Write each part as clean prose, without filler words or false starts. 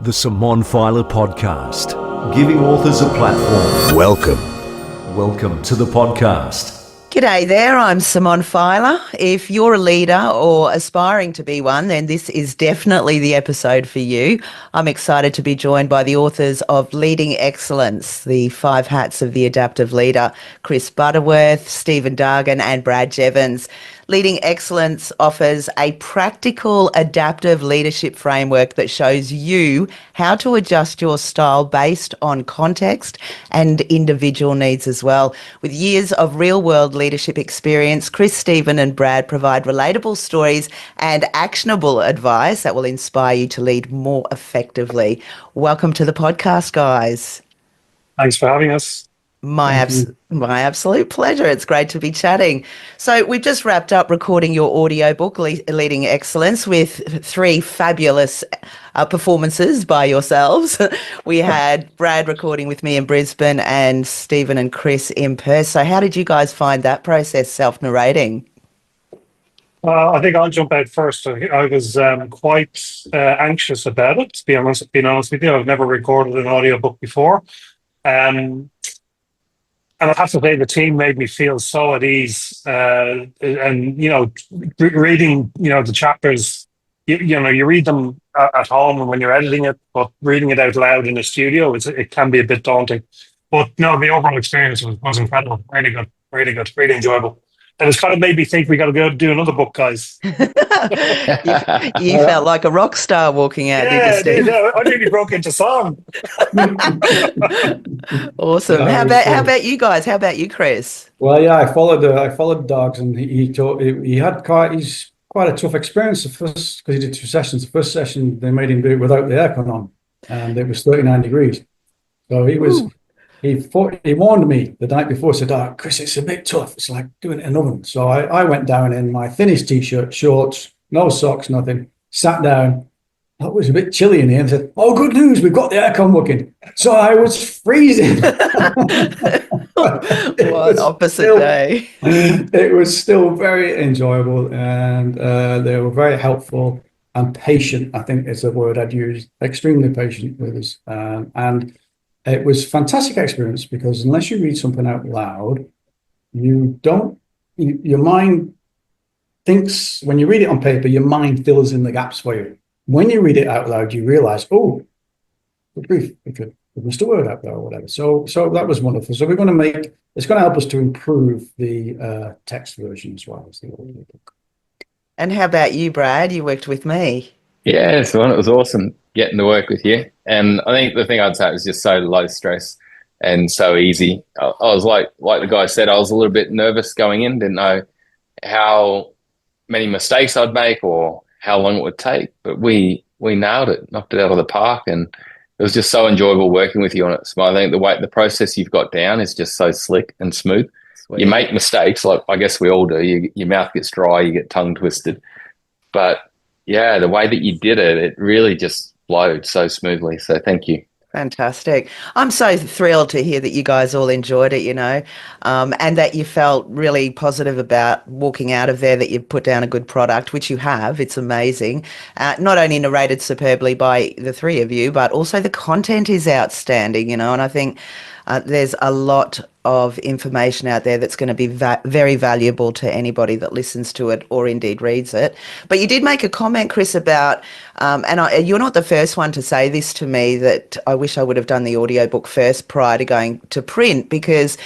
The Simone Feiler Podcast, giving authors a platform. Welcome to the podcast. G'day there, I'm Simone Feiler. If you're a leader or aspiring to be one, then this is definitely the episode for you. I'm excited to be joined by the authors of Leading Excellence, the 5 Hats of the Adaptive Leader, Chris Butterworth, Stephen Dargen and Brad Jeavons. Leading Excellence offers a practical adaptive leadership framework that shows you how to adjust your style based on context and individual needs as well. With years of real-world leadership experience, Chris, Stephen and Brad provide relatable stories and actionable advice that will inspire you to lead more effectively. Welcome to the podcast, guys. Thanks for having us. My absolute pleasure. It's great to be chatting. So we've just wrapped up recording your audiobook, Leading Excellence, with 3 fabulous performances by yourselves. We had Brad recording with me in Brisbane and Stephen and Chris in Perth. So how did you guys find that process, self-narrating? I think I'll jump out first. I was quite anxious about it, to be honest with you. I've never recorded an audiobook before. And I have to say, the team made me feel so at ease. And, reading, the chapters, you read them at home and when you're editing it, but reading it out loud in a studio, it can be a bit daunting. But no, the overall experience was incredible. Really good, really enjoyable. And it's kind of made me think we got to go do another book, guys. You felt like a rock star walking out, did you, Steve? Yeah, I nearly broke into song. Awesome. How about you guys? How about you, Chris? Well, yeah, I followed Dargen, and he's quite a tough experience because he did 2 sessions. The first session they made him do it without the aircon on, and it was 39 degrees. So he was. Ooh. He warned me the night before, said, Chris, it's a bit tough. It's like doing it in an oven. So I went down in my thinnest T-shirt, shorts, no socks, nothing, sat down. It was a bit chilly in here and said, oh, good news, we've got the aircon working. So I was freezing. What opposite day. It was still very enjoyable, and they were very helpful and patient, I think is the word I'd use, extremely patient with us. And it was a fantastic experience because unless you read something out loud, your mind thinks, when you read it on paper, your mind fills in the gaps for you. When you read it out loud, you realize, good grief, we missed a word out there or whatever. So that was wonderful. So it's going to help us to improve the text version as well as the audio book. And how about you, Brad? You worked with me. Yeah, so it was awesome getting to work with you. And I think the thing I'd say was just so low stress and so easy. I was like the guy said, I was a little bit nervous going in, didn't know how many mistakes I'd make or how long it would take, but we nailed it, knocked it out of the park, and it was just so enjoyable working with you on it. So I think the process you've got down is just so slick and smooth. Sweet. You make mistakes, like I guess we all do. Your mouth gets dry, you get tongue twisted, but yeah, the way that you did it, it really just flowed so smoothly. So thank you. Fantastic. I'm so thrilled to hear that you guys all enjoyed it, and that you felt really positive about walking out of there, that you put down a good product, which you have. It's amazing. Not only narrated superbly by the 3 of you, but also the content is outstanding, and I think there's a lot of information out there that's going to be very valuable to anybody that listens to it or indeed reads it. But you did make a comment, Chris, about, you're not the first one to say this to me, that I wish I would have done the audiobook first prior to going to print, because,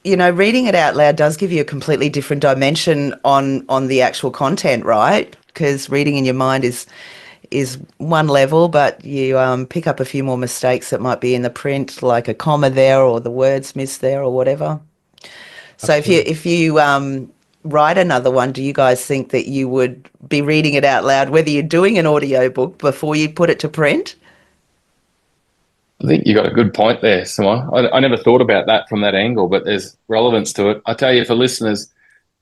reading it out loud does give you a completely different dimension on the actual content, right? Because reading in your mind is one level, but you pick up a few more mistakes that might be in the print, like a comma there or the words missed there or whatever. So if you write another one, do you guys think that you would be reading it out loud, whether you're doing an audiobook, before you put it to print? I think you got a good point there, Simone. I never thought about that from that angle, but there's relevance to it. I tell you, for listeners,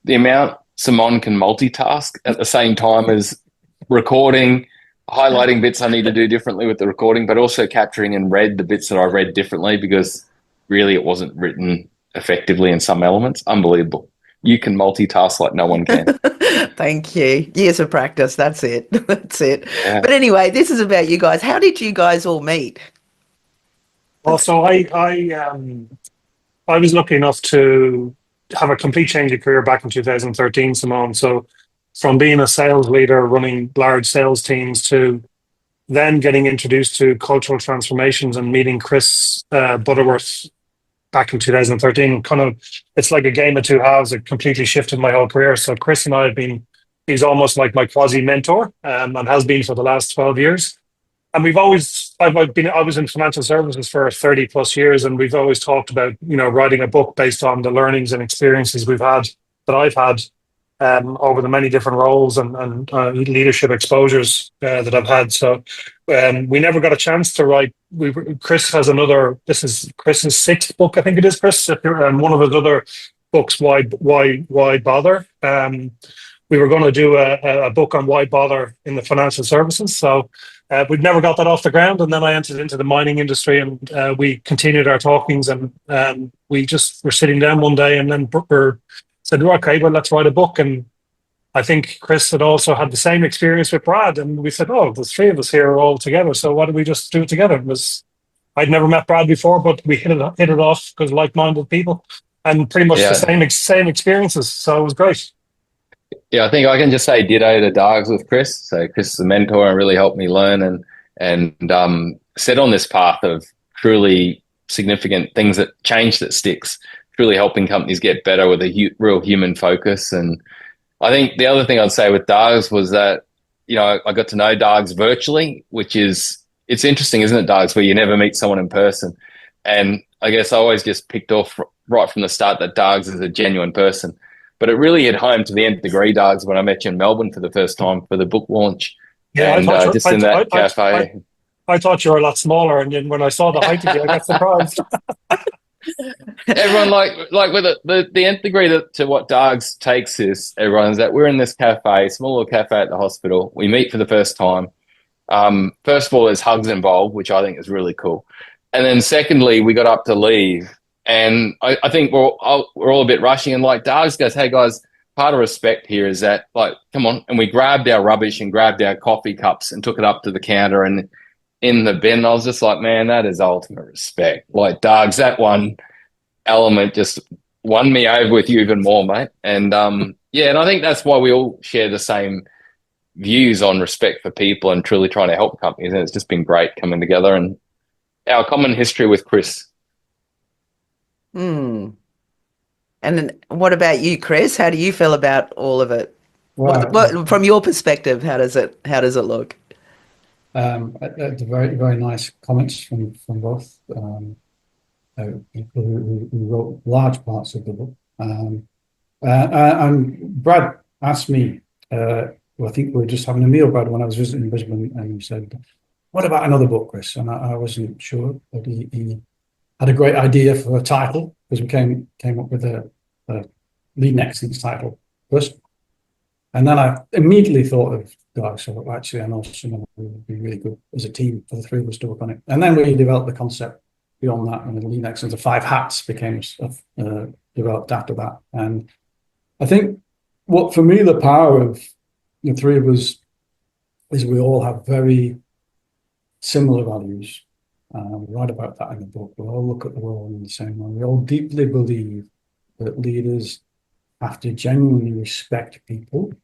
the amount Simone can multitask at the same time as recording, highlighting bits I need to do differently with the recording, but also capturing and read the bits that I read differently because really it wasn't written effectively in some elements. Unbelievable. You can multitask like no one can. Thank you. Years of practice. That's it. That's it. Yeah. But anyway, this is about you guys. How did you guys all meet? Also, I was lucky enough to have a complete change of career back in 2013, Simone. So from being a sales leader running large sales teams to then getting introduced to cultural transformations and meeting Chris Butterworth back in 2013, kind of, it's like a game of two halves. It completely shifted my whole career. So Chris and I have been, he's almost like my quasi mentor, and has been for the last 12 years. And I was in financial services for 30 plus years, and we've always talked about, writing a book based on the learnings and experiences that I've had over the many different roles and leadership exposures that I've had. So we never got a chance to write. Chris has this is Chris's sixth book, I think it is, Chris, and one of his other books, Why Bother? We were going to do a book on why bother in the financial services. So we'd never got that off the ground. And then I entered into the mining industry, and we continued our talkings, and we just were sitting down one day, and then said, okay, well, let's write a book. And I think Chris had also had the same experience with Brad. And we said, oh, there's three of us here all together. So why don't we just do it together? I'd never met Brad before, but we hit it off because like-minded people, and pretty much the same experiences. So it was great. Yeah, I think I can just say ditto to Dargs with Chris. So Chris is a mentor and really helped me learn and set on this path of truly significant things that change that sticks, truly helping companies get better with a real human focus. And I think the other thing I'd say with Dargs was that, I got to know Dargs virtually, it's interesting, isn't it, Dargs, where you never meet someone in person. And I guess I always just picked off right from the start that Dargs is a genuine person. But it really hit home to the nth degree, Dargs, when I met you in Melbourne for the first time for the book launch. Yeah, and just in that cafe. I thought you were a lot smaller, and then when I saw the height of you, I got surprised. Everyone like with the nth degree to what Dargs takes is everyone's that we're in this cafe, small little cafe at the hospital. We meet for the first time. First of all, there's hugs involved, which I think is really cool. And then secondly, we got up to leave. And I think we're all a bit rushing, and like Dargs goes, hey guys, part of respect here is that, like, come on. And we grabbed our rubbish and grabbed our coffee cups and took it up to the counter and in the bin. I was just like, man, that is ultimate respect. Like, Dargs, that one element just won me over with you even more, mate. And and I think that's why we all share the same views on respect for people and truly trying to help companies. And it's just been great coming together, and our common history with Chris. And then what about you, Chris? How do you feel about all of it? Well, What, from your perspective, how does it look? Very, very nice comments from both people who wrote large parts of the book. And Brad asked me, I think we were just having a meal, Brad, when I was visiting Brisbane, and he said, what about another book, Chris? And I wasn't sure, but he had a great idea for a title, because we came up with a leading excellence title first. And then I immediately thought of Darg. So actually, I know someone who would be really good as a team for the three of us to work on it. And then we developed the concept beyond that, and the leading excellence of 5 hats became developed after that. And I think what, for me, the power of the three of us is we all have very similar values. We write about that in the book. We all look at the world in the same way. We all deeply believe that leaders have to genuinely respect people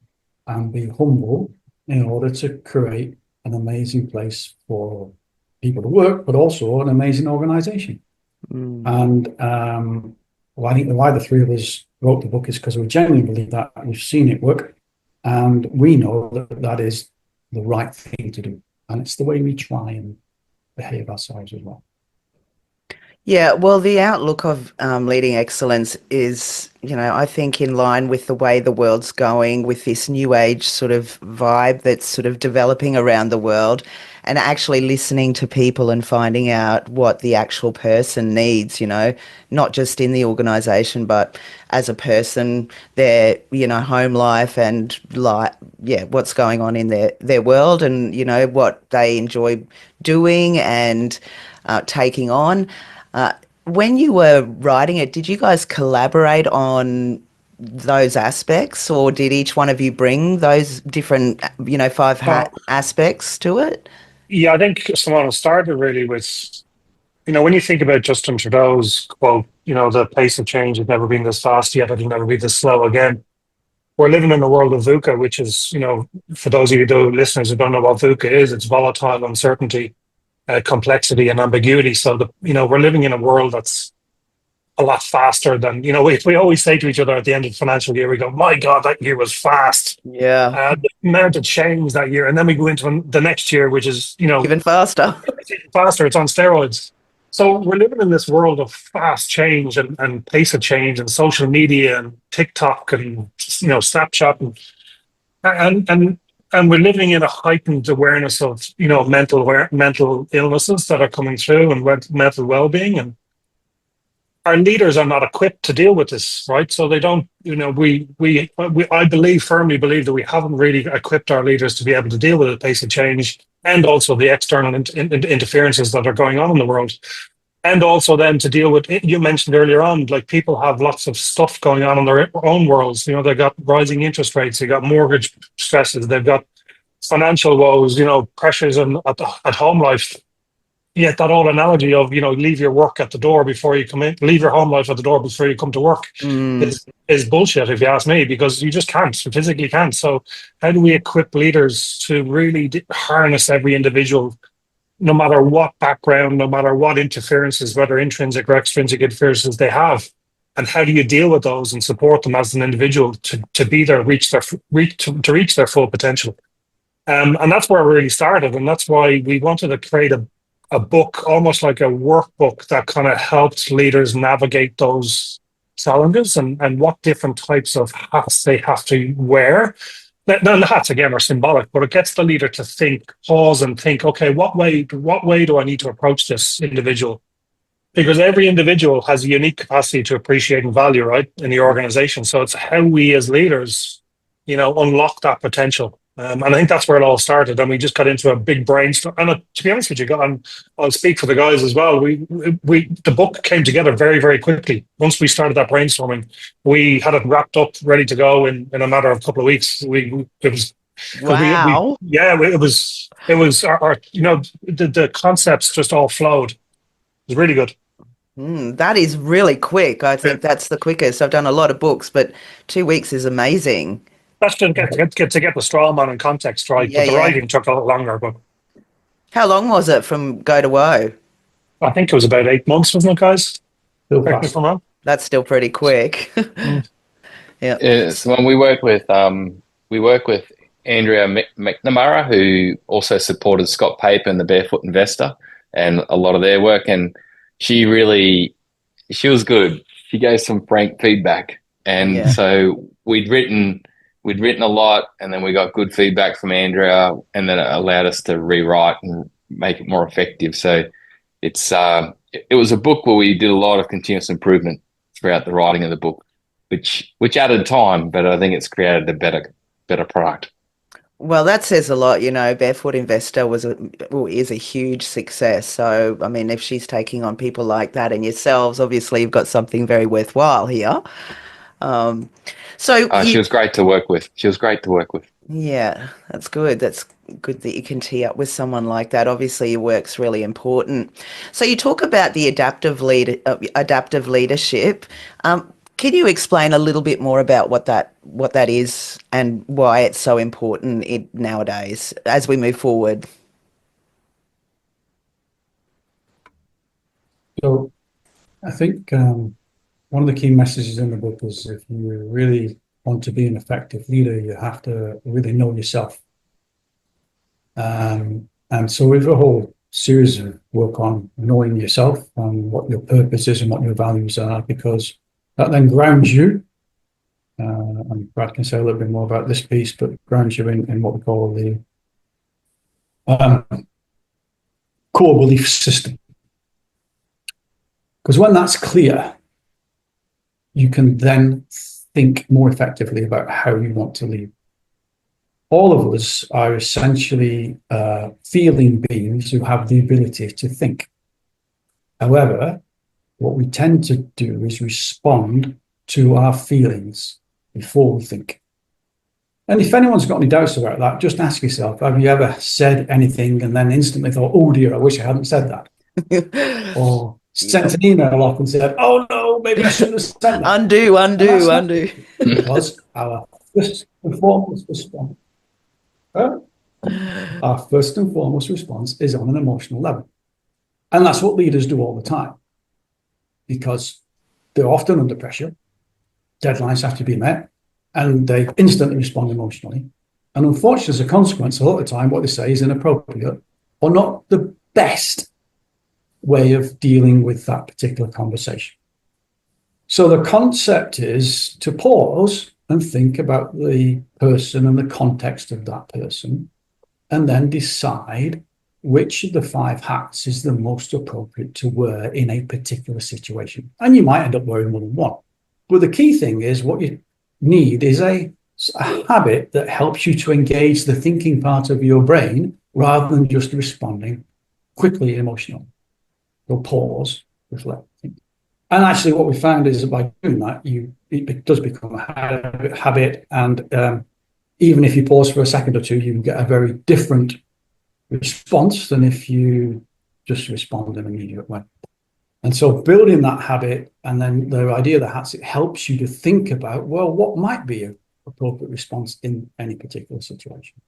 and be humble in order to create an amazing place for people to work, but also an amazing organization. And I think why the three of us wrote the book is because we genuinely believe that. We've seen it work, and we know that that is the right thing to do. And it's the way we try and behave ourselves as well. Yeah, well, the outlook of leading excellence is, I think in line with the way the world's going, with this new age sort of vibe that's sort of developing around the world, and actually listening to people and finding out what the actual person needs, not just in the organisation, but as a person, their, home life and what's going on in their world, and, what they enjoy doing and taking on. When you were writing it, did you guys collaborate on those aspects, or did each one of you bring those different, five aspects to it? Yeah, I think Simone started really with, when you think about Justin Trudeau's quote, the pace of change has never been this fast yet, it'll never be this slow again. We're living in a world of VUCA, which is, for those of you listeners who don't know what VUCA is, it's volatile, uncertainty, complexity, and ambiguity. So, we're living in a world that's a lot faster than, we always say to each other at the end of the financial year, we go, my God, that year was fast. Yeah. The amount of change that year. And then we go into the next year, which is, Even faster. it's even faster. It's on steroids. So we're living in this world of fast change and pace of change and social media and TikTok and, Snapchat and we're living in a heightened awareness of, mental illnesses that are coming through and mental well-being, and our leaders are not equipped to deal with this, right? So they don't, I firmly believe that we haven't really equipped our leaders to be able to deal with the pace of change and also the external interferences that are going on in the world. And also then to deal with, you mentioned earlier on, like people have lots of stuff going on in their own worlds. They've got rising interest rates, they've got mortgage stresses, they've got financial woes, pressures at home life. Yet that old analogy of, leave your work at the door before you come in, leave your home life at the door before you come to work is bullshit, if you ask me, because you just can't, you physically can't. So how do we equip leaders to really harness every individual, no matter what background, no matter what interferences, whether intrinsic or extrinsic interferences they have? And how do you deal with those and support them as an individual to be there, reach their full potential? And that's where we really started. And that's why we wanted to create a book, almost like a workbook that kind of helps leaders navigate those challenges and what different types of hats they have to wear. Now, the hats, again, are symbolic, but it gets the leader to think, pause and think, okay, what way do I need to approach this individual? Because every individual has a unique capacity to appreciate and value, right, in the organization. So it's how we as leaders, unlock that potential. And I think that's where it all started. And we just got into a big brainstorm. And to be honest with you, I'll speak for the guys as well. The book came together very, very quickly. Once we started that brainstorming, we had it wrapped up, ready to go in a matter of a couple of weeks. Wow. It was our the concepts just all flowed. It was really good. That is really quick. I think that's the quickest. I've done a lot of books, but 2 weeks is amazing. That's to get the straw man and context right, but the writing took a lot longer. But how long was it from go to woe? I think it was about 8 months, wasn't it, guys? That's still pretty quick. Yeah. So when we work with Andrea McNamara, who also supported Scott Paper and the Barefoot Investor, and a lot of their work, and she was good. She gave some frank feedback, and so we'd written a lot, and then we got good feedback from Andrea, and then it allowed us to rewrite and make it more effective. So it was a book where we did a lot of continuous improvement throughout the writing of the book, which added time, but I think it's created a better product. Well, that says a lot. Barefoot Investor is a huge success. So, I mean, if she's taking on people like that and yourselves, obviously you've got something very worthwhile here. She was great to work with. Yeah, that's good. That's good that you can tee up with someone like that. Obviously, your work's really important. So you talk about the adaptive leadership. Can you explain a little bit more about what that is and why it's so important nowadays as we move forward? So I think one of the key messages in the book is if you really want to be an effective leader, you have to really know yourself. And so we have a whole series of work on knowing yourself and what your purpose is and what your values are, because that then grounds you. And Brad can say a little bit more about this piece, but grounds you in what we call the core belief system. Because when that's clear, you can then think more effectively about how you want to lead. All of us are essentially feeling beings who have the ability to think. However, what we tend to do is respond to our feelings before we think. And if anyone's got any doubts about that, just ask yourself, have you ever said anything and then instantly thought, oh dear, I wish I hadn't said that? Or sent an email off and said, oh no, maybe I shouldn't have sent that. Undo. Because our first and foremost response, is on an emotional level. And that's what leaders do all the time, because they're often under pressure, deadlines have to be met, and they instantly respond emotionally. And unfortunately, as a consequence, a lot of the time, what they say is inappropriate or not the best way of dealing with that particular conversation. So the concept is to pause and think about the person and the context of that person, and then decide which of the 5 hats is the most appropriate to wear in a particular situation. And you might end up wearing more than one. But the key thing is what you need is a habit that helps you to engage the thinking part of your brain rather than just responding quickly emotionally. So pause, reflect, think. And actually what we found is that by doing that, it does become a habit. And even if you pause for a second or two, you can get a very different response than if you just respond in an immediate way. And so building that habit, and then the idea of the hats, it helps you to think about, well, what might be an appropriate response in any particular situation.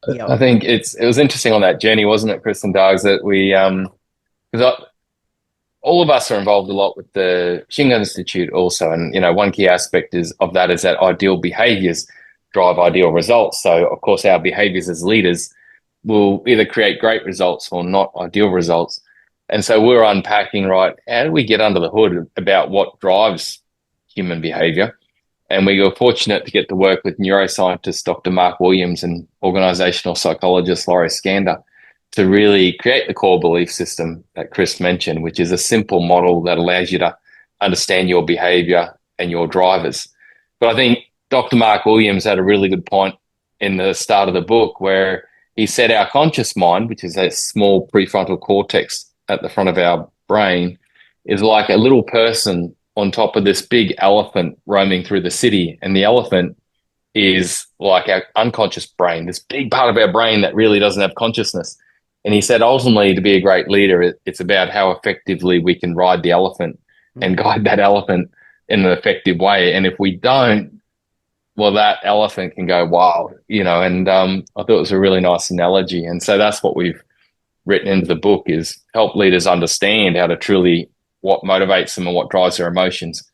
Yep. I think it was interesting on that journey, wasn't it, Chris and Dargs, that we, because all of us are involved a lot with the Shingo Institute also. And, one key aspect of that is that ideal behaviors drive ideal results. So, of course, our behaviors as leaders will either create great results or not ideal results. And so we're unpacking, right, how do we get under the hood about what drives human behavior? And we were fortunate to get to work with neuroscientist Dr. Mark Williams and organizational psychologist Laurie Skander to really create the core belief system that Chris mentioned, which is a simple model that allows you to understand your behavior and your drivers. But I think Dr. Mark Williams had a really good point in the start of the book where he said our conscious mind, which is a small prefrontal cortex at the front of our brain, is like a little person on top of this big elephant roaming through the city. And the elephant is like our unconscious brain, this big part of our brain that really doesn't have consciousness. And he said, ultimately, to be a great leader, it's about how effectively we can ride the elephant and guide that elephant in an effective way. And if we don't, well, that elephant can go wild, and I thought it was a really nice analogy. And so that's what we've written into the book, is help leaders understand how to truly what motivates them and what drives their emotions,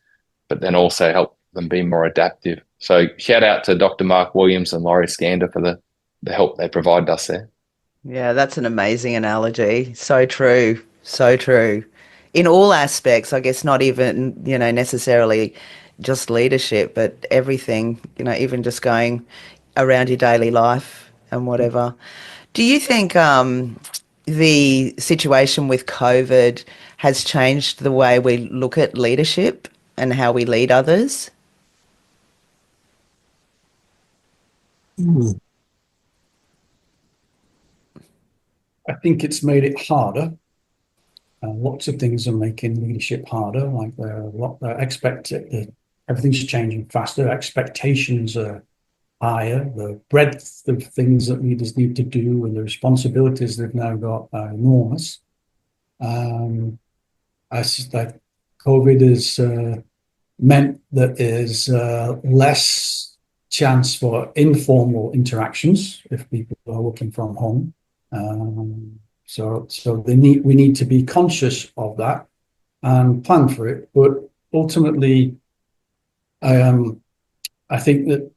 but then also help them be more adaptive. So shout out to Dr. Mark Williams and Laurie Skander for the help they provide us there. Yeah, that's an amazing analogy. So true. So true. In all aspects, I guess, not even, necessarily just leadership, but everything, even just going around your daily life and whatever. Do you think the situation with COVID has changed the way we look at leadership and how we lead others? I think it's made it harder. Lots of things are making leadership harder, like everything's changing faster, expectations are higher, the breadth of things that leaders need to do and the responsibilities they've now got are enormous. That COVID has meant that there's less chance for informal interactions if people are working from home. So we need to be conscious of that and plan for it. But ultimately, I think that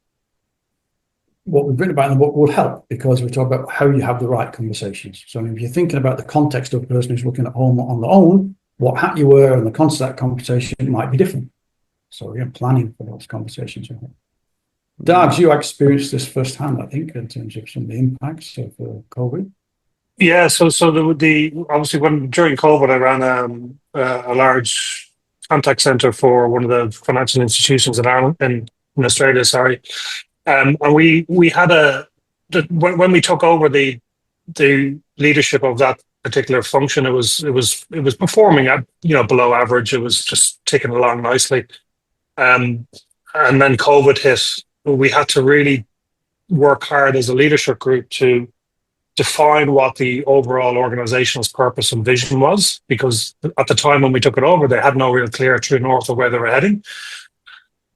what we've written about in the book will help, because we talk about how you have the right conversations. So if you're thinking about the context of a person who's working at home on their own, what hat you wear and the context of that conversation might be different. So we're planning for those conversations. Dargs, you experienced this firsthand, I think, in terms of some of the impacts of COVID. Yeah, so the obviously during COVID, I ran a large contact center for one of the financial institutions in Ireland, in Australia. Sorry, and we had when we took over the leadership of that particular function, it was performing at below average. It was just ticking along nicely. And then COVID hit. We had to really work hard as a leadership group to define what the overall organization's purpose and vision was, because at the time when we took it over, they had no real clear true north of where they were heading.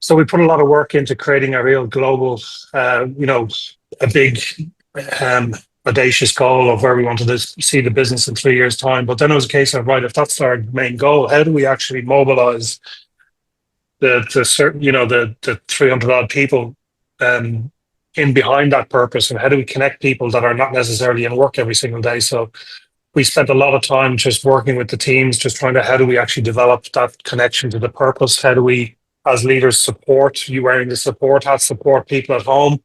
So we put a lot of work into creating a real global, a big, audacious goal of where we wanted to see the business in 3 years' time. But then it was a case of, right, if that's our main goal, how do we actually mobilize the 300 odd people in behind that purpose, and how do we connect people that are not necessarily in work every single day? So we spent a lot of time just working with the teams, just trying to, how do we actually develop that connection to the purpose? How do we, as leaders, support you wearing the support hat, support people at home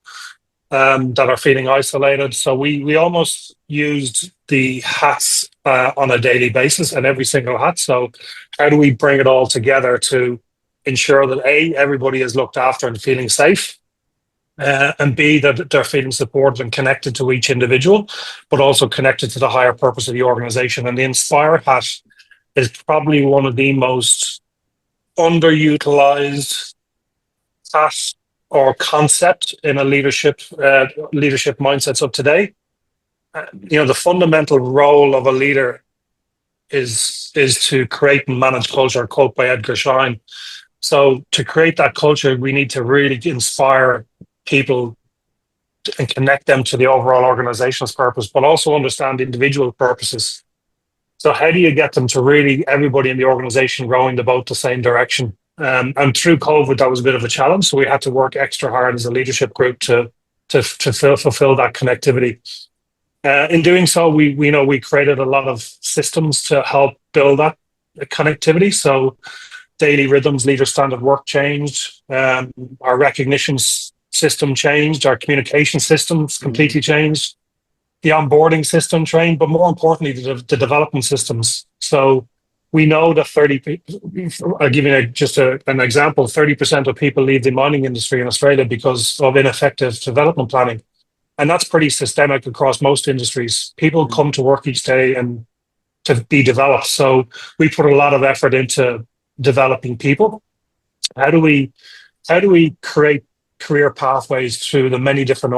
that are feeling isolated? So we almost used the hats on a daily basis, and every single hat. So how do we bring it all together to ensure that A, everybody is looked after and feeling safe, and B, that they're feeling supported and connected to each individual, but also connected to the higher purpose of the organization. And the Inspire hat is probably one of the most underutilized hat or concept in a leadership mindsets of today. The fundamental role of a leader is to create and manage culture, quote by Edgar Schein. So to create that culture, we need to really inspire people and connect them to the overall organization's purpose, but also understand individual purposes. So how do you get them to really, everybody in the organization rowing the boat the same direction? And through COVID, that was a bit of a challenge. So we had to work extra hard as a leadership group to fulfill that connectivity. In doing so, we created a lot of systems to help build that connectivity. So daily rhythms, leader standard work changed, our recognition system changed, our communication systems completely changed, the onboarding system changed, but more importantly, the development systems. So we know that I'll give you an example, 30% of people leave the mining industry in Australia because of ineffective development planning. And that's pretty systemic across most industries. People come to work each day and to be developed. So we put a lot of effort into developing people. How do we create career pathways through the many different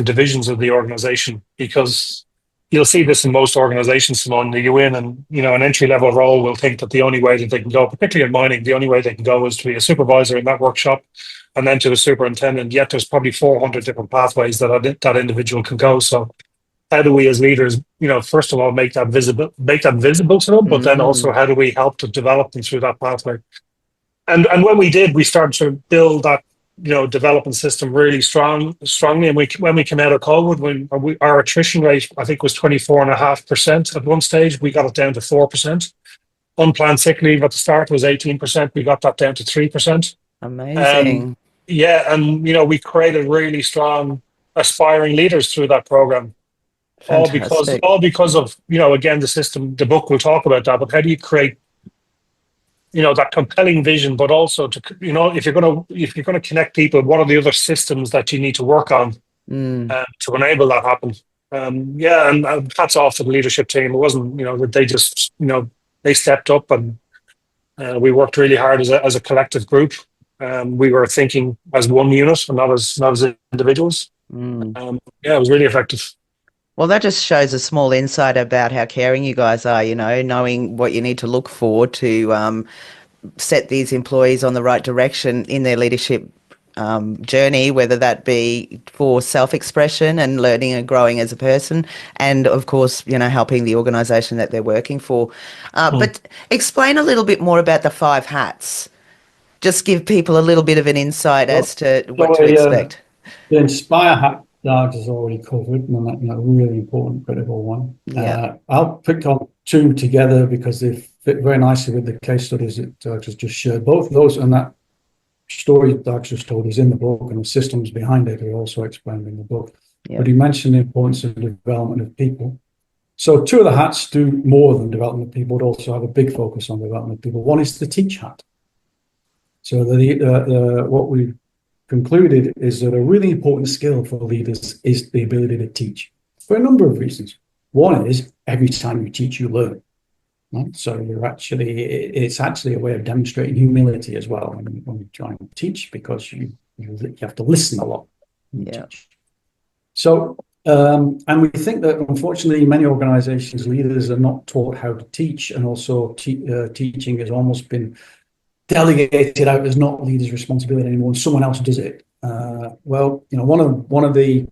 divisions of the organization? Because you'll see this in most organizations, Simone. You go in and an entry-level role will think that the only way that they can go, particularly in mining, the only way they can go is to be a supervisor in that workshop and then to a superintendent. Yet there's probably 400 different pathways that individual can go. So how do we as leaders, first of all, make that visible to them, but then also how do we help to develop them through that pathway? And when we did, we started to build that development system really strongly. And when we came out of COVID, when our attrition rate, I think, was 24.5% at one stage, we got it down to 4%. Unplanned sick leave at the start was 18%. We got that down to 3%. Amazing. And we created really strong aspiring leaders through that program. Fantastic. All because of again, the system. The book will talk about that. But how do you create that compelling vision, but also to if you're going to connect people, what are the other systems that you need to work on to enable that happen? And hats off to the leadership team. It wasn't that they just they stepped up, and we worked really hard as a collective group. We were thinking as one unit and not as individuals. It was really effective. Well, that just shows a small insight about how caring you guys are, knowing what you need to look for to set these employees on the right direction in their leadership journey, whether that be for self-expression and learning and growing as a person, and of course, helping the organisation that they're working for. But explain a little bit more about the 5 hats. Just give people a little bit of an insight as to what to expect. The Inspire hat, Dargs is already covered, and that's a really important, critical one. Yeah. I'll pick on 2 together because they fit very nicely with the case studies that Dargs has just shared. Both of those and that story Dargs just told is in the book, and the systems behind it are also explained in the book. Yeah. But he mentioned the importance of the development of people. So 2 of the hats do more than development of people, but also have a big focus on development of people. One is the teach hat. So what we've concluded is that a really important skill for leaders is the ability to teach for a number of reasons. One is every time you teach, you learn. Right? So it's actually a way of demonstrating humility as well when you try and teach, because you have to listen a lot when you teach. So, and we think that unfortunately many organizations, leaders are not taught how to teach, and also teaching has almost been delegated out as not leaders' responsibility anymore, and someone else does it. Well, one of the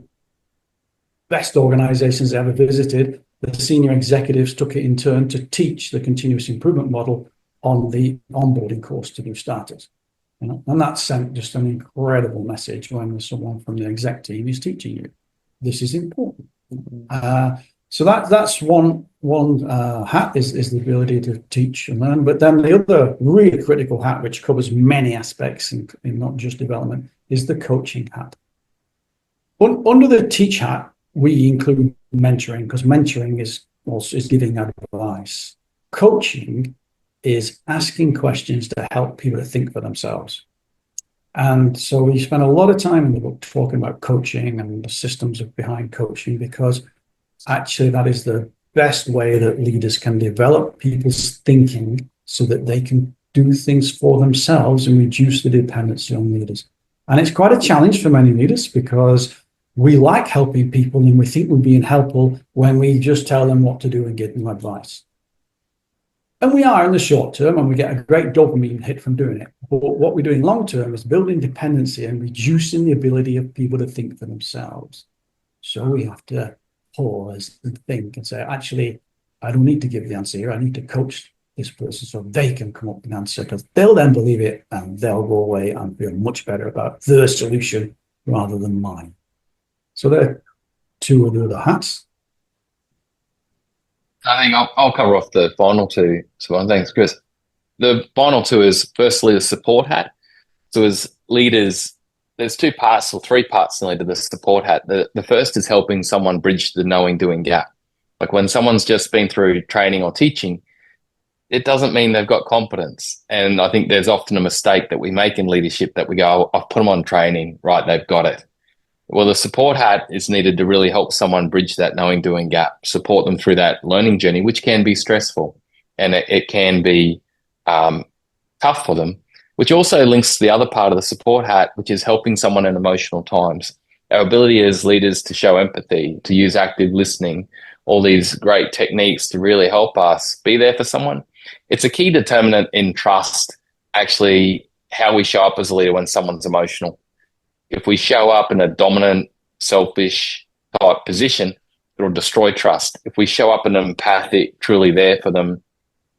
best organizations I ever visited, the senior executives took it in turn to teach the continuous improvement model on the onboarding course to new starters. And that sent just an incredible message when someone from the exec team is teaching you. This is important. So that's one hat is the ability to teach and learn. But then the other really critical hat, which covers many aspects in not just development, is the coaching hat. Under the teach hat, we include mentoring, because mentoring is giving advice. Coaching is asking questions to help people to think for themselves. And so we spend a lot of time in the book talking about coaching and the systems behind coaching, because actually that is the best way that leaders can develop people's thinking so that they can do things for themselves and reduce the dependency on leaders. And it's quite a challenge for many leaders, because we like helping people and we think we're being helpful when we just tell them what to do and give them advice. And we are in the short term, and we get a great dopamine hit from doing it. But what we're doing long term is building dependency and reducing the ability of people to think for themselves. So we have to pause and think and say, actually, I don't need to give the answer here. I need to coach this person so they can come up with an answer, because they'll then believe it and they'll go away and feel much better about their solution rather than mine. So there are two of the other hats. I think I'll cover off the final two. So thanks, Chris. The final two is firstly the support hat. So as leaders, there's two parts or three parts to the support hat. The first is helping someone bridge the knowing doing gap. Like when someone's just been through training or teaching, it doesn't mean they've got competence. And I think there's often a mistake that we make in leadership that we go, I've put them on training, right, they've got it. Well, the support hat is needed to really help someone bridge that knowing doing gap, support them through that learning journey, which can be stressful, and it can be tough for them, which also links to the other part of the support hat, which is helping someone in emotional times. Our ability as leaders to show empathy, to use active listening, all these great techniques to really help us be there for someone. It's a key determinant in trust, actually, how we show up as a leader when someone's emotional. If we show up in a dominant, selfish type position, it'll destroy trust. If we show up in an empathic, truly there for them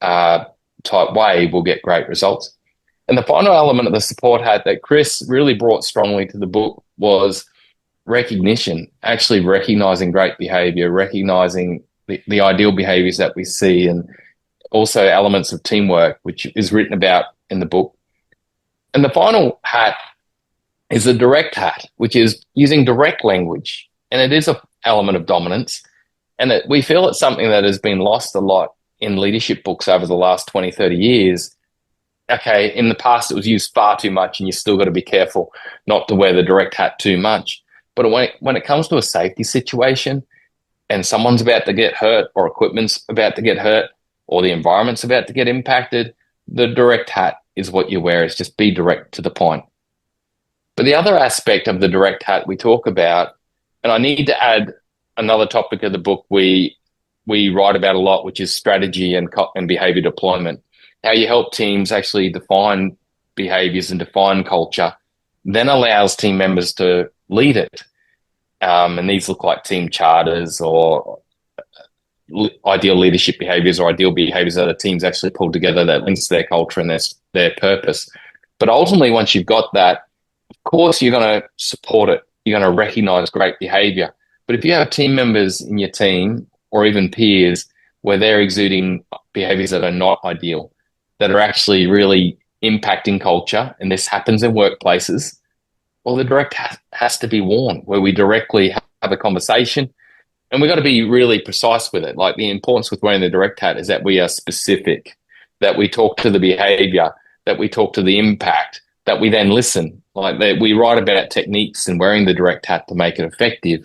type way, we'll get great results. And the final element of the support hat that Chris really brought strongly to the book was recognition, actually recognizing great behavior, recognizing the ideal behaviors that we see, and also elements of teamwork, which is written about in the book. And the final hat is the direct hat, which is using direct language. And it is an element of dominance. And we feel it's something that has been lost a lot in leadership books over the last 20, 30 years. Okay, in the past, it was used far too much, and you still got to be careful not to wear the direct hat too much. But when it comes to a safety situation and someone's about to get hurt, or equipment's about to get hurt, or the environment's about to get impacted, the direct hat is what you wear. Is just be direct to the point. But the other aspect of the direct hat we talk about, and I need to add another topic of the book we write about a lot, which is strategy and behavior deployment, how you help teams actually define behaviors and define culture, then allows team members to lead it. And these look like team charters or ideal leadership behaviors or ideal behaviors that the teams actually pull together that links their culture and their purpose. But ultimately, once you've got that, of course, you're going to support it. You're going to recognize great behavior. But if you have team members in your team or even peers where they're exuding behaviors that are not ideal, that are actually really impacting culture, and this happens in workplaces, well, the direct hat has to be worn, where we directly have a conversation, and we've got to be really precise with it. Like, the importance with wearing the direct hat is that we are specific, that we talk to the behavior, that we talk to the impact, that we then listen. Like, we write about techniques and wearing the direct hat to make it effective,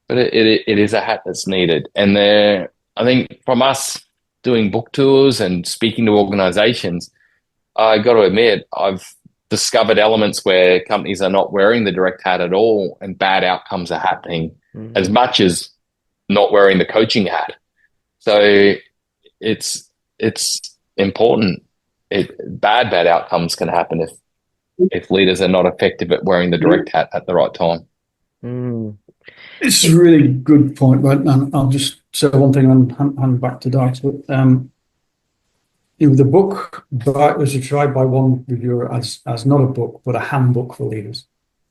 but it is a hat that's needed. And I think from us doing book tours and speaking to organizations, I got to admit, I've discovered elements where companies are not wearing the direct hat at all and bad outcomes are happening as much as not wearing the coaching hat. So it's important. Bad outcomes can happen if leaders are not effective at wearing the direct hat at the right time. It's a really good point, right? And I'll just say one thing and hand back to Darks. But the book was described by one reviewer as not a book, but a handbook for leaders.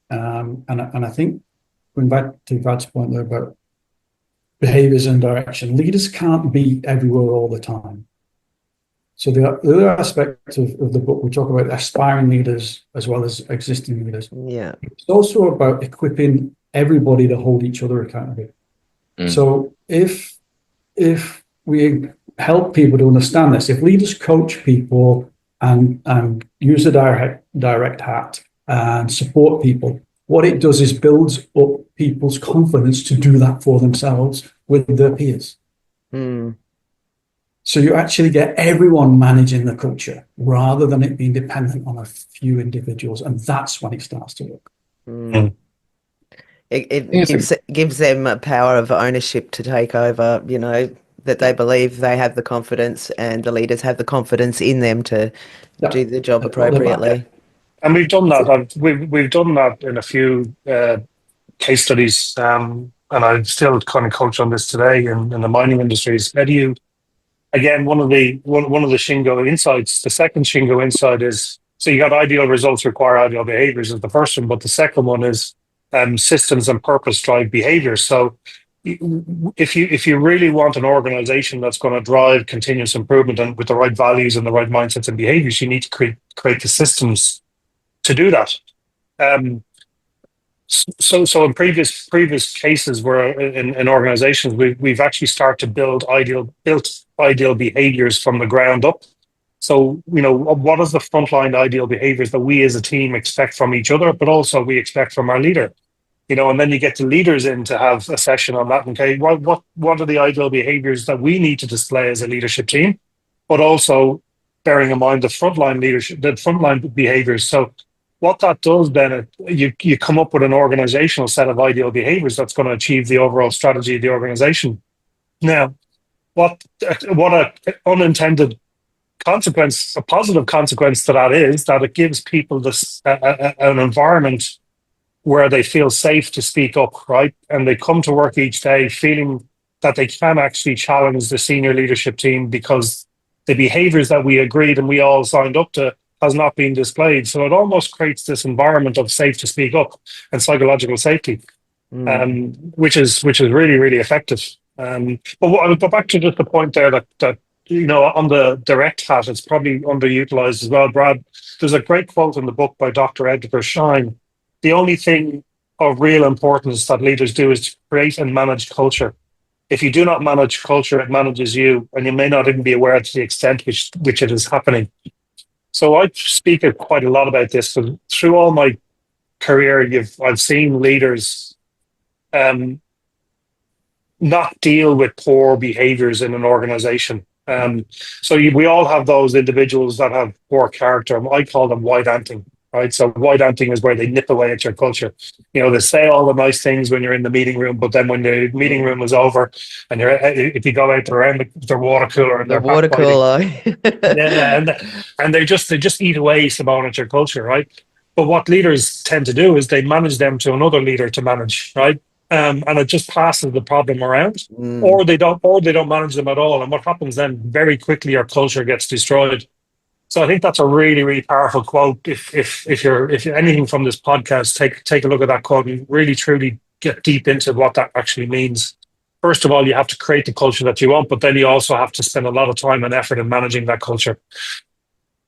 And I think going back to Brad's point there about behaviors and direction, leaders can't be everywhere all the time. So the other aspect of the book, we talk about aspiring leaders as well as existing leaders. Yeah. It's also about equipping everybody to hold each other accountable. So if we help people to understand this, if leaders coach people and use the direct hat and support people, what it does is builds up people's confidence to do that for themselves with their peers. So you actually get everyone managing the culture rather than it being dependent on a few individuals, and that's when it starts to work. It gives them a power of ownership to take over, that they believe they have the confidence and the leaders have the confidence in them to do the job appropriately. And we've done that. We've done that in a few case studies, and I still kind of coach on this today in the mining industries. How do you, again, one of the Shingo insights, the second Shingo insight is, so you got ideal results require ideal behaviors is the first one, but the second one is systems and purpose drive behaviors. So if you really want an organization that's going to drive continuous improvement and with the right values and the right mindsets and behaviors, you need to create the systems to do that. So in previous cases where in organizations we've actually started to built ideal behaviors from the ground up. So what is the frontline ideal behaviors that we as a team expect from each other, but also we expect from our leader. And then you get the leaders in to have a session on that. Okay, what are the ideal behaviors that we need to display as a leadership team, but also bearing in mind the frontline leadership, the frontline behaviors. So what that does then, you come up with an organizational set of ideal behaviors that's going to achieve the overall strategy of the organization. Now, what a unintended consequence, a positive consequence to that is that it gives people this an environment where they feel safe to speak up, right? And they come to work each day feeling that they can actually challenge the senior leadership team because the behaviors that we agreed and we all signed up to has not been displayed. So it almost creates this environment of safe to speak up and psychological safety, which is really, really effective. But I'll go back to just the point there that on the direct hat, it's probably underutilized as well. Brad, there's a great quote in the book by Dr. Edgar Schein. The only thing of real importance that leaders do is to create and manage culture. If you do not manage culture, it manages you, and you may not even be aware to the extent which it is happening. So I speak quite a lot about this. So through all my career, I've seen leaders not deal with poor behaviors in an organization. So we all have those individuals that have poor character. I call them white anting. Right, so white anting is where they nip away at your culture. They say all the nice things when you're in the meeting room, but then when the meeting room is over, and if you go out around their water cooler and the water cooler, and they just eat away, Simone, at your culture, right? But what leaders tend to do is they manage them to another leader to manage, right? And it just passes the problem around, or they don't manage them at all. And what happens then? Very quickly, your culture gets destroyed. So I think that's a really, really powerful quote. If you're anything from this podcast, take a look at that quote and really truly get deep into what that actually means. First of all, you have to create the culture that you want, but then you also have to spend a lot of time and effort in managing that culture.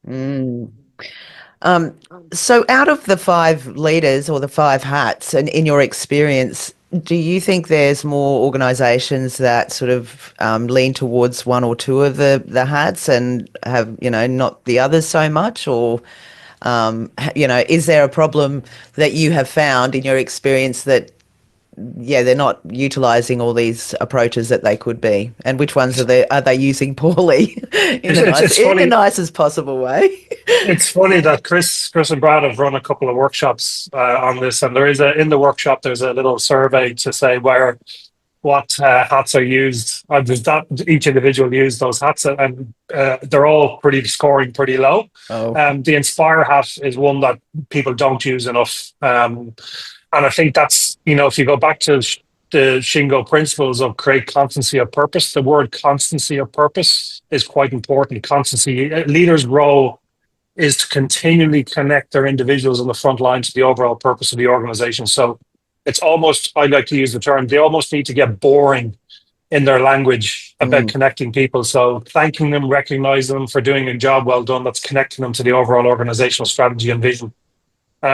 So out of the 5 leaders or the 5 hats, and in your experience, do you think there's more organisations that sort of lean towards one or two of the hats and have, not the others so much? Or, is there a problem that you have found in your experience that they're not utilizing all these approaches that they could be, and which ones are they using poorly in the nicest possible way. It's funny that Chris and Brad have run a couple of workshops on this, and in the workshop there's a little survey to say what hats are used. Each individual used those hats, and they're all scoring pretty low. The Inspire hat is one that people don't use enough, and I think that's, if you go back to the Shingo principles of create constancy of purpose, the word constancy of purpose is quite important. Constancy, leaders' role is to continually connect their individuals on the front line to the overall purpose of the organization. So it's almost, I like to use the term, they almost need to get boring in their language about connecting people. So thanking them, recognizing them for doing a job well done, that's connecting them to the overall organizational strategy and vision.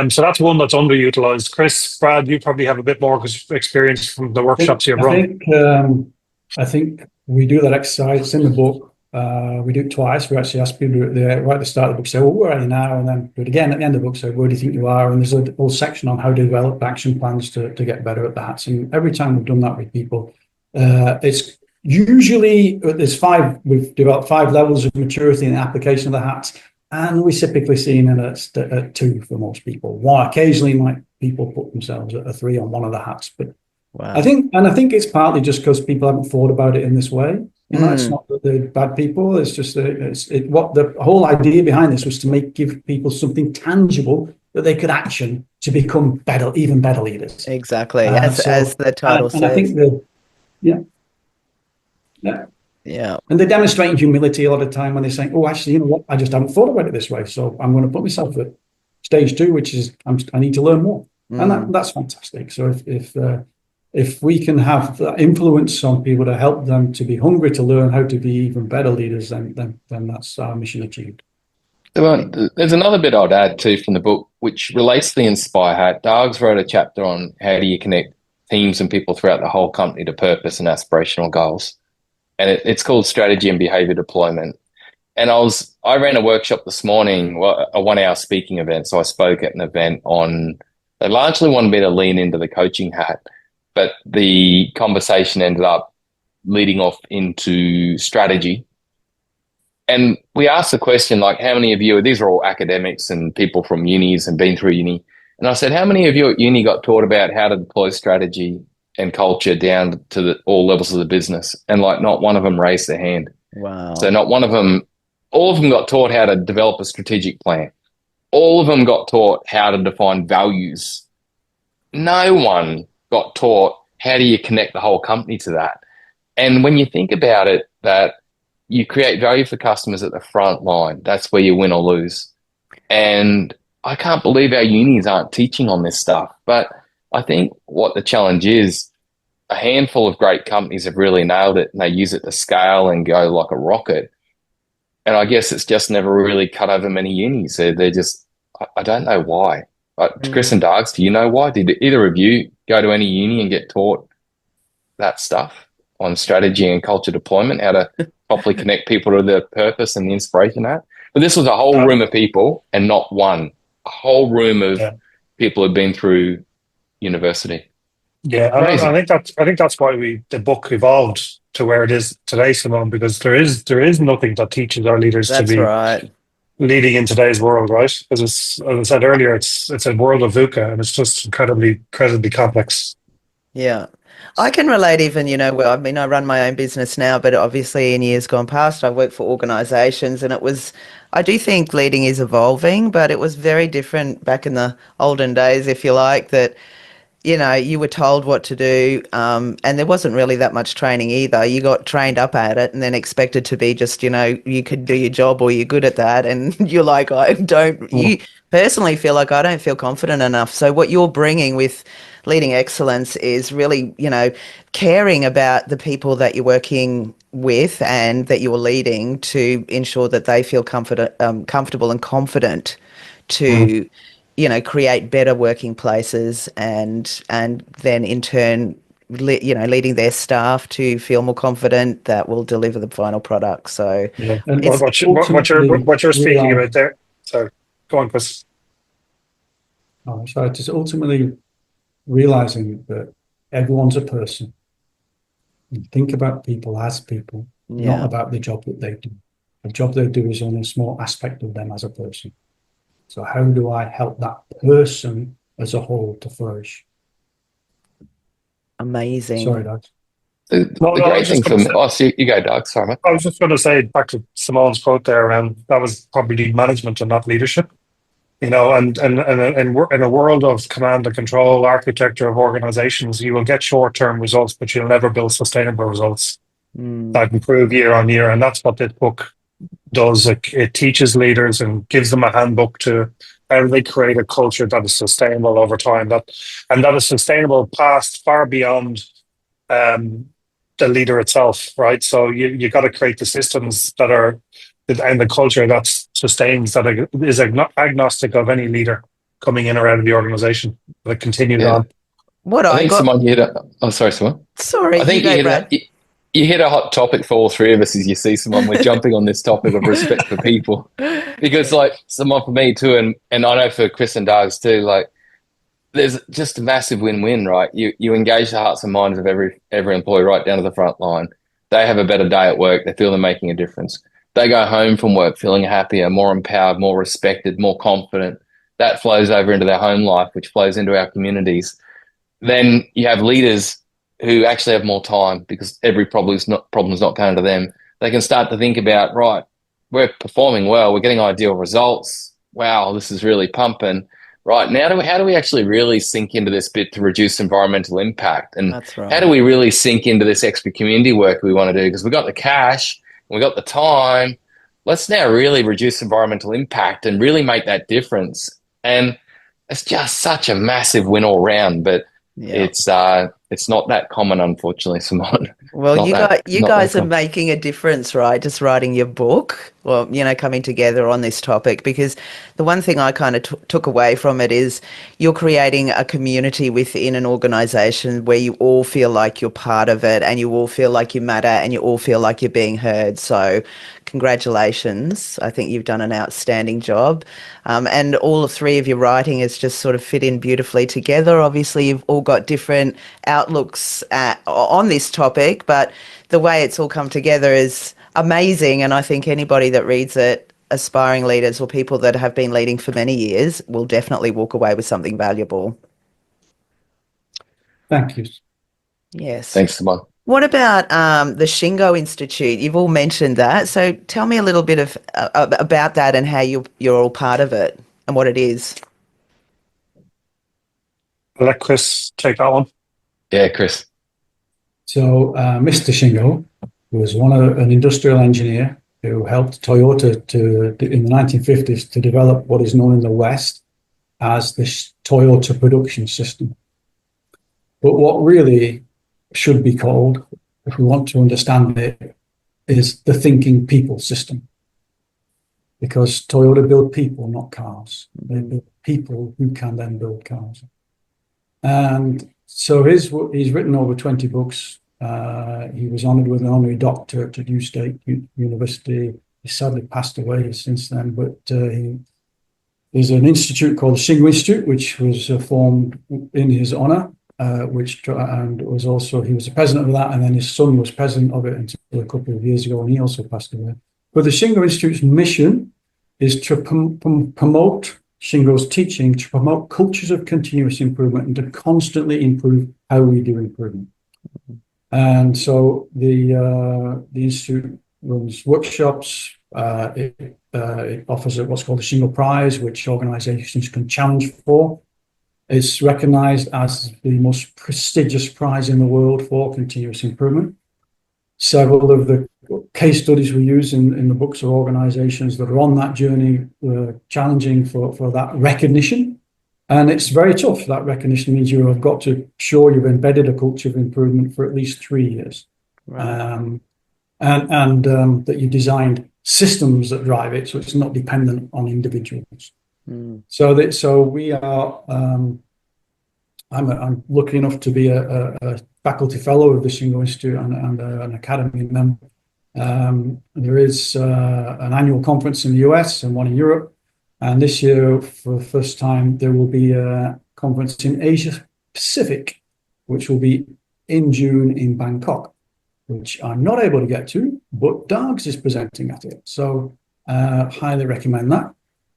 So that's one that's underutilized. Chris, Brad, you probably have a bit more experience from the workshops you've run. I think we do that exercise. It's in the book. We do it twice. We actually ask people right at the start of the book, say, well, where are you now? And then do it again at the end of the book, say, where do you think you are? And there's a whole section on how to develop action plans to get better at that. And every time we've done that with people, it's usually, we've developed 5 levels of maturity in the application of the hats. And we typically see it at 2 for most people. One, occasionally people put themselves at a 3 on one of the hats. But wow. I think it's partly just because people haven't thought about it in this way. It's not that they're bad people. It's just what the whole idea behind this was to give people something tangible that they could action to become even better leaders. Exactly, as the title says. And I think Yeah. And they're demonstrating humility a lot of the time when they're saying, oh, actually, you know what? I just haven't thought about it this way. So I'm going to put myself at stage 2, which is I need to learn more. And that's fantastic. So if we can have that influence on people to help them to be hungry to learn how to be even better leaders, then that's our mission achieved. There's another bit I'd add too from the book, which relates to the Inspire hat. Dargs wrote a chapter on how do you connect teams and people throughout the whole company to purpose and aspirational goals. And it's called Strategy and Behavior Deployment. And I ran a workshop this morning, a 1-hour speaking event. So I spoke at an event they largely wanted me to lean into the coaching hat, but the conversation ended up leading off into strategy. And we asked the question, like, how many of you, these are all academics and people from unis and been through uni. And I said, how many of you at uni got taught about how to deploy strategy and culture down to all levels of the business? And not one of them raised their hand. Wow. So all of them got taught how to develop a strategic plan. All of them got taught how to define values. No one got taught how do you connect the whole company to that. And when you think about it, that you create value for customers at the front line, that's where you win or lose. And I can't believe our unis aren't teaching on this stuff. But I think what the challenge is, a handful of great companies have really nailed it, and they use it to scale and go like a rocket. And I guess it's just never really cut over many unis. They're just, I don't know why. Chris and Dargs, do you know why? Did either of you go to any uni and get taught that stuff on strategy and culture deployment, how to properly connect people to their purpose and the inspiration hat? But this was a whole room of people and not one. A whole room of people who've been through university. Yeah, I think that's why the book evolved to where it is today, Simone, because there is nothing that teaches our leaders to be leading in today's world, right? Because as I said earlier, it's a world of VUCA, and it's just incredibly complex. Yeah. I can relate even, I run my own business now, but obviously in years gone past, I worked for organisations, and I do think leading is evolving, but it was very different back in the olden days, if you like, that you were told what to do, and there wasn't really that much training either. You got trained up at it and then expected to be just, you could do your job or you're good at that. And you're like, you personally feel like I don't feel confident enough. So what you're bringing with leading excellence is really, caring about the people that you're working with and that you're leading to ensure that they feel comfortable and confident to create better working places and then in turn, leading their staff to feel more confident that will deliver the final product. So what you're speaking about there. So go on, Chris. So just ultimately realizing that everyone's a person. And think about people as people, not about the job that they do. The job they do is only a small aspect of them as a person. So how do I help that person as a whole to flourish? Amazing. Sorry, Doug. The great thing for me, so you go, Doug. Sorry, mate. I was just going to say back to Simone's quote there around that was probably management and not leadership. And we're in a world of command and control architecture of organizations, you will get short-term results, but you'll never build sustainable results that improve year on year. And that's what this book does. It teaches leaders and gives them a handbook to how they create a culture that is sustainable over time, that is sustainable past far beyond the leader itself, right? So you got to create the systems that are and the culture that sustains, that is agnostic of any leader coming in or out of the organization, that continues on. I think Simone, you hit a... Oh, sorry, Simone. Sorry, I think you hit a hot topic for all three of us, as you see, Simone. We're jumping on this topic of respect for people. Because, like, Simone, for me too, and I know for Chris and Doug's too, like, there's just a massive win-win, right? You engage the hearts and minds of every employee right down to the front line. They have a better day at work. They feel they're making a difference. They go home from work feeling happier, more empowered, more respected, more confident. That flows over into their home life, which flows into our communities. Then you have leaders who actually have more time because every problem's not going to them. They can start to think about, right, we're performing well, we're getting ideal results. Wow, this is really pumping. Right, now how do we actually really sink into this bit to reduce environmental impact? And That's right. How do we really sink into this extra community work we want to do? Because we got the cash, we got the time. Let's now really reduce environmental impact and really make that difference. And it's just such a massive win all round, but it's not that common, unfortunately, Simone. Well, you guys are making a difference, right? Just writing your book, or, coming together on this topic, because the one thing I kind of took away from it is you're creating a community within an organisation where you all feel like you're part of it and you all feel like you matter and you all feel like you're being heard. So congratulations. I think you've done an outstanding job. And all three of your writing has just sort of fit in beautifully together. Obviously, you've all got different outlooks on this topic, but the way it's all come together is amazing. And I think anybody that reads it, aspiring leaders or people that have been leading for many years, will definitely walk away with something valuable. Thank you. Yes. Thanks, Simone. What about the Shingo Institute? You've all mentioned that. So tell me a little bit about that and how you're all part of it and what it is. I'll let Chris take that one. Yeah, Chris. So Mr. Shingo was an industrial engineer who helped Toyota in the 1950s to develop what is known in the West as the Toyota production system. But what really should be called, if we want to understand it, is the thinking people system. Because Toyota build people, not cars. They build people who can then build cars. And so he's written over 20 books. He was honoured with an honorary doctorate at U State University. He sadly passed away since then, but there's an institute called the Shingo Institute, which was formed in his honour, and was also, he was the president of that, and then his son was president of it until a couple of years ago, and he also passed away. But the Shingo Institute's mission is to promote Shingo's teaching, to promote cultures of continuous improvement and to constantly improve how we do improvement. And so the Institute runs workshops. It offers what's called the Shingo Prize, which organizations can challenge for. It's recognized as the most prestigious prize in the world for continuous improvement. Several of the case studies we use in the books are organizations that are on that journey, challenging for that recognition. And it's very tough. That recognition means you have got to show you've embedded a culture of improvement for at least 3 years. Right. And that you designed systems that drive it, so it's not dependent on individuals. Mm. So we are. I'm lucky enough to be a faculty fellow of the Shingo Institute and an academy member. There is an annual conference in the US and one in Europe. And this year, for the first time, there will be a conference in Asia Pacific, which will be in June in Bangkok, which I'm not able to get to, but Dargs is presenting at it. So highly recommend that.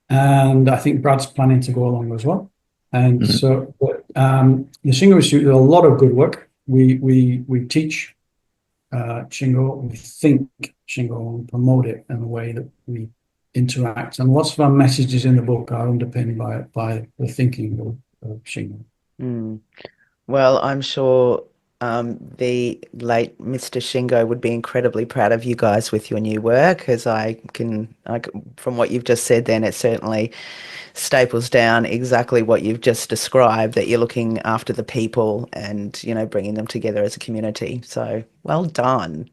And I think Brad's planning to go along as well. And the Shingo Institute does a lot of good work. We teach Shingo, we think Shingo, and promote it in a way that we interact. And lots of our messages in the book are underpinned by the thinking of Shingo. Mm. Well, I'm sure the late Mr. Shingo would be incredibly proud of you guys with your new work, as from what you've just said then, it certainly staples down exactly what you've just described, that you're looking after the people and, bringing them together as a community. So well done.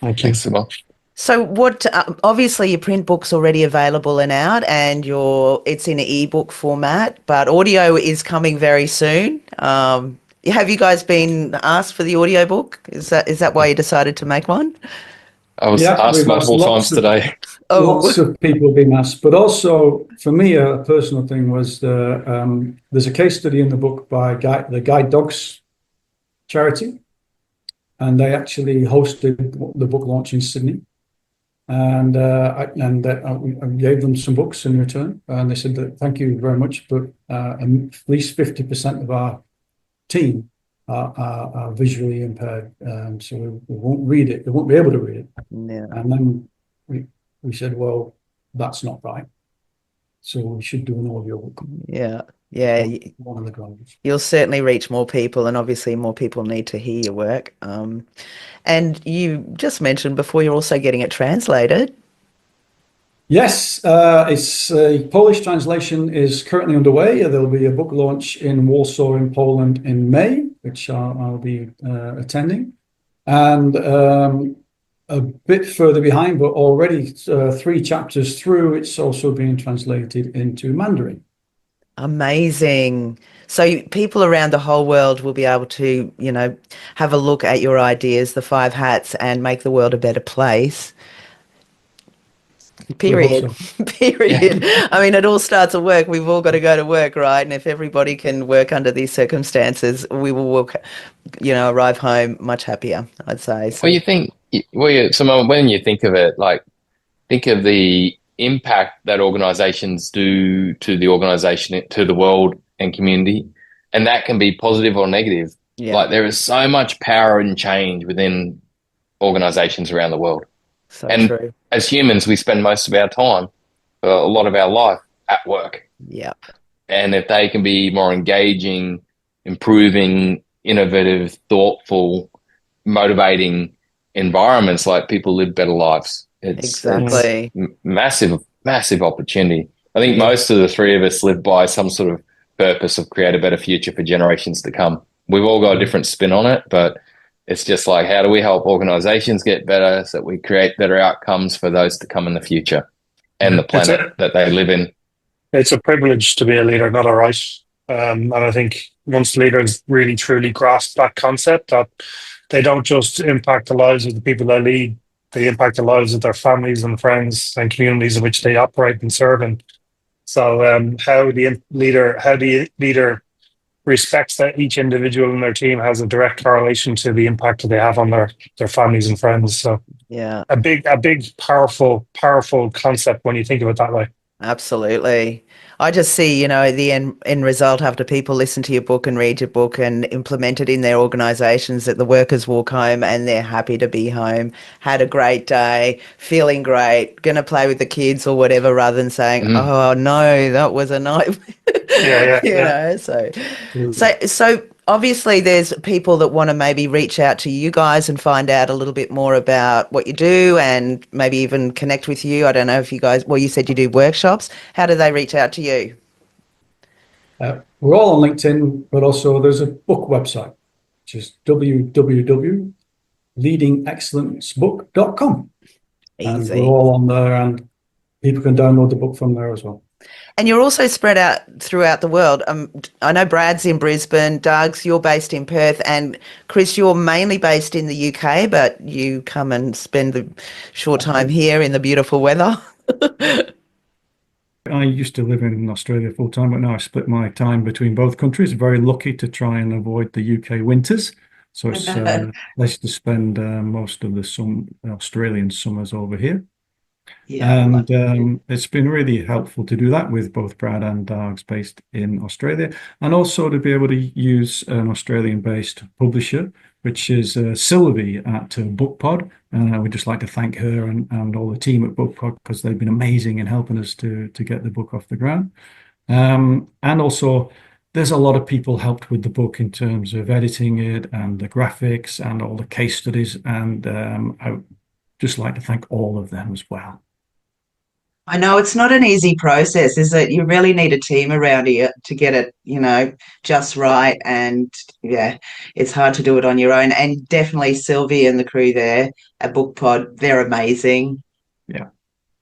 Thank you. Thanks so much. So what, obviously your print book's already available and out, and it's in an ebook format, but audio is coming very soon. Have you guys been asked for the audiobook? Is that why you decided to make one? I was asked multiple times today. Lots of people being asked, but also for me, a personal thing was there's a case study in the book by the Guide Dogs charity, and they actually hosted the book launch in Sydney. And I gave them some books in return, and they said that thank you very much, but at least 50% of our team are visually impaired, so we won't read it. They won't be able to read it. Yeah. And then we said, well, that's not right. So we should do an audio book. Yeah. One of the drivers. You'll certainly reach more people, and obviously more people need to hear your work. And you just mentioned before you're also getting it translated. Yes, it's a Polish translation is currently underway. There'll be a book launch in Warsaw in Poland in May, which I'll be attending. And a bit further behind, but already 3 chapters through, it's also being translated into Mandarin. Amazing. So people around the whole world will be able to, have a look at your ideas, the 5 hats, and make the world a better place. Period. Period. Yeah. I mean, it all starts at work. We've all got to go to work, right? And if everybody can work under these circumstances, we will arrive home much happier, I'd say. So. Simone, when you think of it, think of the impact that organizations do to the organization, to the world and community, and that can be positive or negative. Yeah. There is so much power and change within organizations around the world. So true. As humans, we spend most of our time, a lot of our life, at work. Yeah. And if they can be more engaging, improving, innovative, thoughtful, motivating environments, people live better lives. It's massive, massive opportunity. I think most of the 3 of us live by some sort of purpose of create a better future for generations to come. We've all got a different spin on it, but it's just how do we help organizations get better so that we create better outcomes for those to come in the future and the planet that they live in. It's a privilege to be a leader, not a right. And I think once leaders really truly grasp that concept, that they don't just impact the lives of the people they lead, they impact the lives of their families and friends and communities in which they operate and serve in. So how the leader respects that each individual in their team has a direct correlation to the impact that they have on their families and friends. So yeah, a big, powerful concept when you think of it that way. Absolutely. I just see, the end result after people listen to your book and read your book and implement it in their organisations, that the workers walk home and they're happy to be home, had a great day, feeling great, going to play with the kids or whatever, rather than saying, oh, no, that was a nightmare. Yeah. So obviously there's people that want to maybe reach out to you guys and find out a little bit more about what you do and maybe even connect with you. I don't know if you guys, you said you do workshops. How do they reach out to you? We're all on LinkedIn, but also there's a book website, which is www.leadingexcellencebook.com. And we're all on there, and people can download the book from there as well. And you're also spread out throughout the world. I know Brad's in Brisbane, Doug's, you're based in Perth, and Chris, you're mainly based in the UK, but you come and spend the short time here in the beautiful weather. I used to live in Australia full time, but now I split my time between both countries. Very lucky to try and avoid the UK winters. So it's nice to spend most of the Australian summers over here. And it's been really helpful to do that with both Brad and Dargs based in Australia, and also to be able to use an Australian-based publisher, which is Sylvie at BookPod. And we'd just like to thank her and all the team at BookPod, because they've been amazing in helping us to get the book off the ground. And also, there's a lot of people helped with the book in terms of editing it and the graphics and all the case studies. And I would just like to thank all of them as well. I know it's not an easy process, is it? You really need a team around you to get it, just right. And yeah, it's hard to do it on your own. And definitely Sylvie and the crew there at BookPod, they're amazing. Yeah,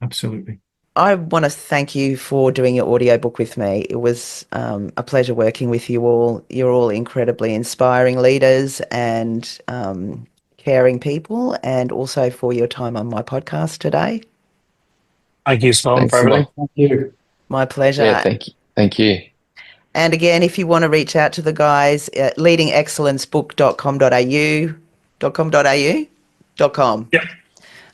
absolutely. I want to thank you for doing your audiobook with me. It was a pleasure working with you all. You're all incredibly inspiring leaders and caring people, and also for your time on my podcast today. Thank you, Simone, for everything. Thank you. My pleasure. Yeah, thank you. Thank you. And again, if you want to reach out to the guys at leadingexcellencebook.com.au. Yep.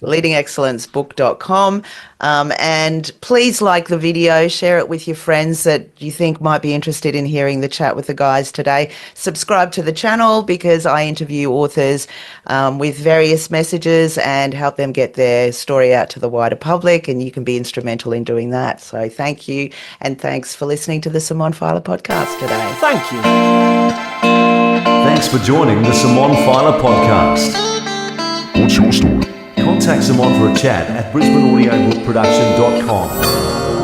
leadingexcellencebook.com. And please like the video, share it with your friends that you think might be interested in hearing the chat with the guys today. Subscribe to the channel, because I interview authors with various messages and help them get their story out to the wider public, and you can be instrumental in doing that. So thank you, and thanks for listening to the Simone Feiler Podcast today. Thank you. Thanks for joining the Simone Feiler Podcast. What's your story? Contact Simone for a chat at brisbaneaudiobookproduction.com.